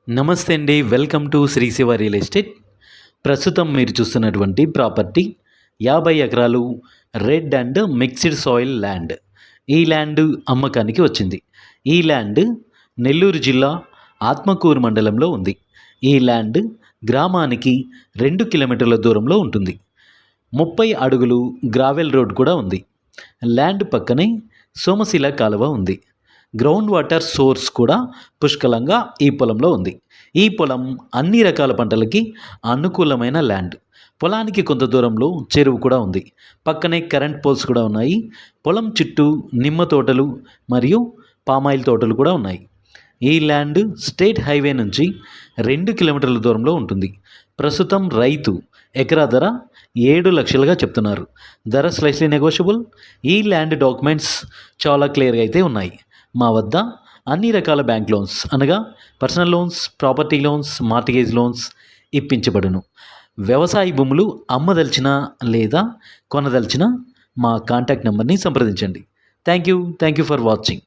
నమస్తే అండి. Welcome to Shri Shiva real estate. ప్రస్తుతం మీరు చూస్తున్నటువంటి ప్రాపర్టీ 50 ఎకరాలు red and mixed soil land. ఈ ల్యాండ్ అమ్మకానికి వచ్చింది. ఈ ల్యాండ్ నెల్లూరు జిల్లా ఆత్మకూరు మండలంలో ఉంది. ఈ ల్యాండ్ గ్రామానికి 2 కిలోమీటర్ల దూరంలో ఉంటుంది. 30 అడుగులు గ్రావెల్ రోడ్ కూడా ఉంది. ల్యాండ్ పక్కనే సోమశిల కాలువ ఉంది. గ్రౌండ్ వాటర్ సోర్స్ కూడా పుష్కలంగా ఈ పొలంలో ఉంది. ఈ పొలం అన్ని రకాల పంటలకి అనుకూలమైన ల్యాండ్. పొలానికి కొంత దూరంలో చెరువు కూడా ఉంది. పక్కనే కరెంట్ పోల్స్ కూడా ఉన్నాయి. పొలం చుట్టూ నిమ్మ తోటలు మరియు పామాయిల్ తోటలు కూడా ఉన్నాయి. ఈ ల్యాండ్ స్టేట్ హైవే నుంచి 2 కిలోమీటర్ల దూరంలో ఉంటుంది. ప్రస్తుతం రైతు ఎకరా ధర 7 లక్షలుగా చెప్తున్నారు. ధర స్లైస్లీ నెగోషియబుల్. ఈ ల్యాండ్ డాక్యుమెంట్స్ చాలా క్లియర్గా అయితే ఉన్నాయి. మా వద్ద అన్ని రకాల బ్యాంక్ లోన్స్ అనగా personal loans, property loans, mortgage loans ఇప్పించబడును. వ్యవసాయ భూములు అమ్మదలిచిన లేదా కొనదలిచిన మా కాంటాక్ట్ నెంబర్ని సంప్రదించండి. Thank you for watching.